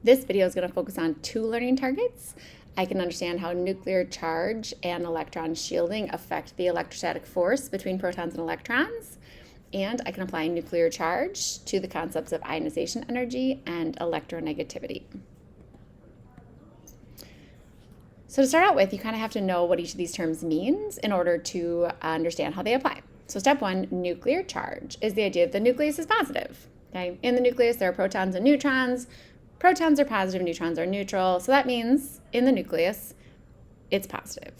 This video is going to focus on two learning targets. I can understand how nuclear charge and electron shielding affect the electrostatic force between protons and electrons. And I can apply nuclear charge to the concepts of ionization energy and electronegativity. So to start out with, you kind of have to know what each of these terms means in order to understand how they apply. So step one, nuclear charge, is the idea that the nucleus is positive. Okay? In the nucleus, there are protons and neutrons. Protons are positive, neutrons are neutral. So that means in the nucleus, it's positive.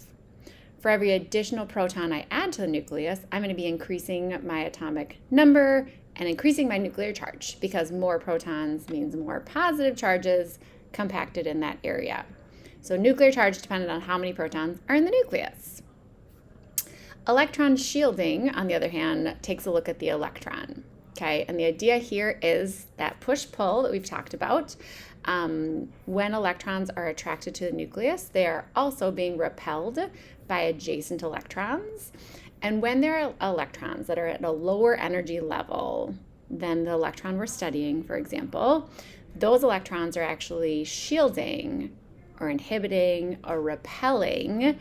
For every additional proton I add to the nucleus, I'm going to be increasing my atomic number and increasing my nuclear charge, because more protons means more positive charges compacted in that area. So nuclear charge depended on how many protons are in the nucleus. Electron shielding, on the other hand, takes a look at the electron. Okay, and the idea here is that push-pull that we've talked about. When electrons are attracted to the nucleus, they are also being repelled by adjacent electrons. And when there are electrons that are at a lower energy level than the electron we're studying, for example, those electrons are actually shielding or inhibiting or repelling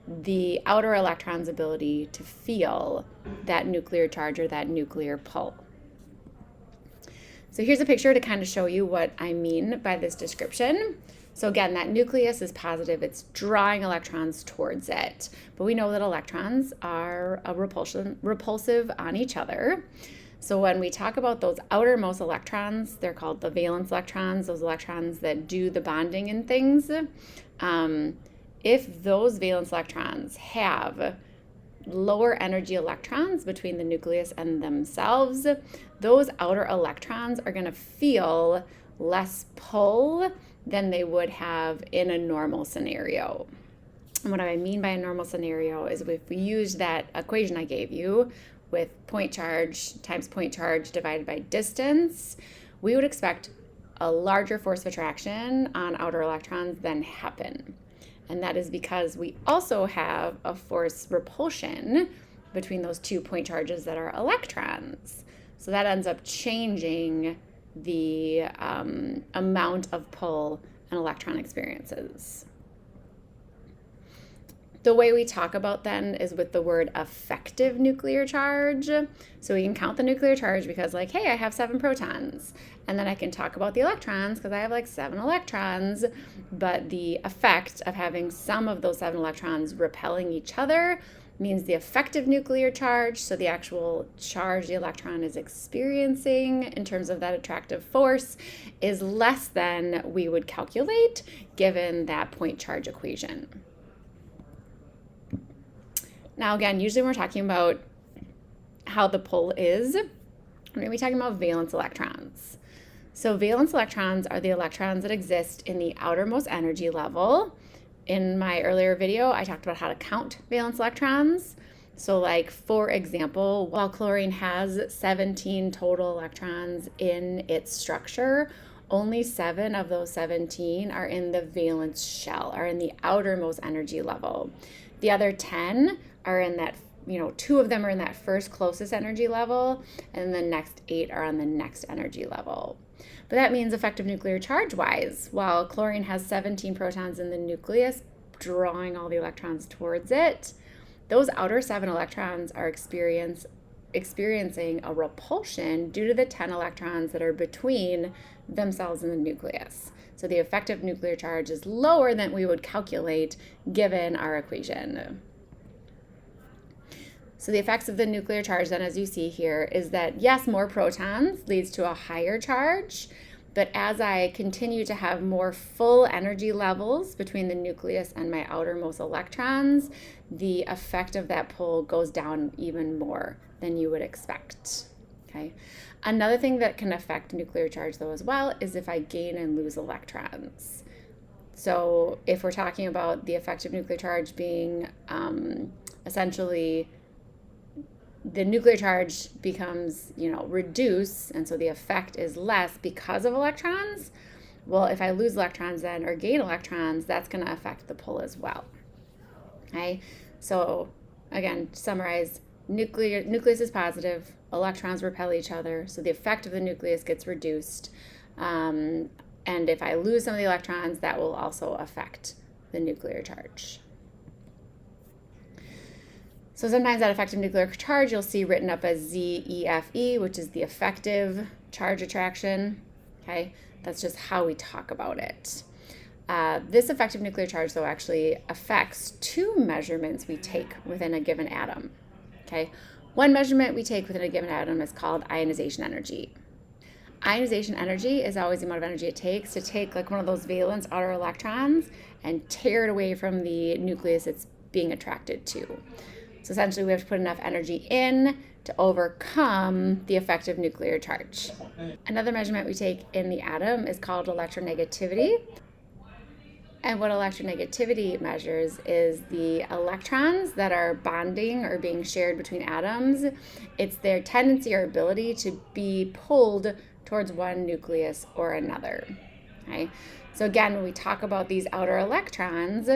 the outer electron's ability to feel that nuclear charge or that nuclear pull. So here's a picture to kind of show you what I mean by this description. So again, that nucleus is positive. It's drawing electrons towards it. But we know that electrons are repulsive on each other. So when we talk about those outermost electrons, they're called the valence electrons, those electrons that do the bonding in things. If those valence electrons have lower energy electrons between the nucleus and themselves, those outer electrons are going to feel less pull than they would have in a normal scenario. And what I mean by a normal scenario is if we use that equation I gave you with point charge times point charge divided by distance, we would expect a larger force of attraction on outer electrons than happen. And that is because we also have a force repulsion between those 2 point charges that are electrons. So that ends up changing the amount of pull an electron experiences. The way we talk about then is with the word effective nuclear charge. So we can count the nuclear charge because like, hey, I have 7 protons. And then I can talk about the electrons because I have like 7 electrons. But the effect of having some of those 7 electrons repelling each other means the effective nuclear charge, so the actual charge the electron is experiencing in terms of that attractive force, is less than we would calculate given that point charge equation. Now, again, usually when we're talking about how the pull is, we're going to be talking about valence electrons. So valence electrons are the electrons that exist in the outermost energy level. In my earlier video, I talked about how to count valence electrons. So like, for example, while chlorine has 17 total electrons in its structure, only 7 of those 17 are in the valence shell, are in the outermost energy level. The other 10 are in that, 2 of them are in that first closest energy level, and the next 8 are on the next energy level. But that means effective nuclear charge-wise, while chlorine has 17 protons in the nucleus, drawing all the electrons towards it, those outer 7 electrons are experiencing a repulsion due to the 10 electrons that are between themselves and the nucleus. So the effective nuclear charge is lower than we would calculate given our equation. So the effects of the nuclear charge then, as you see here, is that yes, more protons leads to a higher charge, but as I continue to have more full energy levels between the nucleus and my outermost electrons, the effect of that pull goes down even more than you would expect. Okay. Another thing that can affect nuclear charge though as well is if I gain and lose electrons. So if we're talking about the effect of nuclear charge being essentially the nuclear charge becomes, reduced, and so the effect is less because of electrons. Well, if I lose electrons then or gain electrons, that's going to affect the pull as well. Okay, so again, to summarize, nucleus is positive, electrons repel each other, so the effect of the nucleus gets reduced. And if I lose some of the electrons, that will also affect the nuclear charge. So sometimes that effective nuclear charge you'll see written up as ZEFE, which is the effective charge attraction. Okay, that's just how we talk about it. This effective nuclear charge, though, actually affects two measurements we take within a given atom. Okay, one measurement we take within a given atom is called ionization energy. Ionization energy is always the amount of energy it takes to take like one of those valence outer electrons and tear it away from the nucleus it's being attracted to. So essentially we have to put enough energy in to overcome the effective nuclear charge. Another measurement we take in the atom is called electronegativity. And what electronegativity measures is the electrons that are bonding or being shared between atoms. It's their tendency or ability to be pulled towards one nucleus or another. Okay? So again, when we talk about these outer electrons,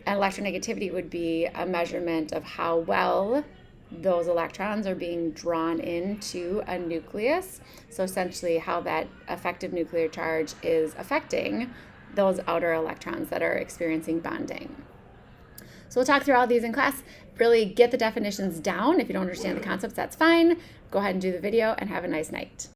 electronegativity would be a measurement of how well those electrons are being drawn into a nucleus. So essentially how that effective nuclear charge is affecting those outer electrons that are experiencing bonding. So we'll talk through all these in class. Really get the definitions down. If you don't understand the concepts, that's fine. Go ahead and do the video and have a nice night.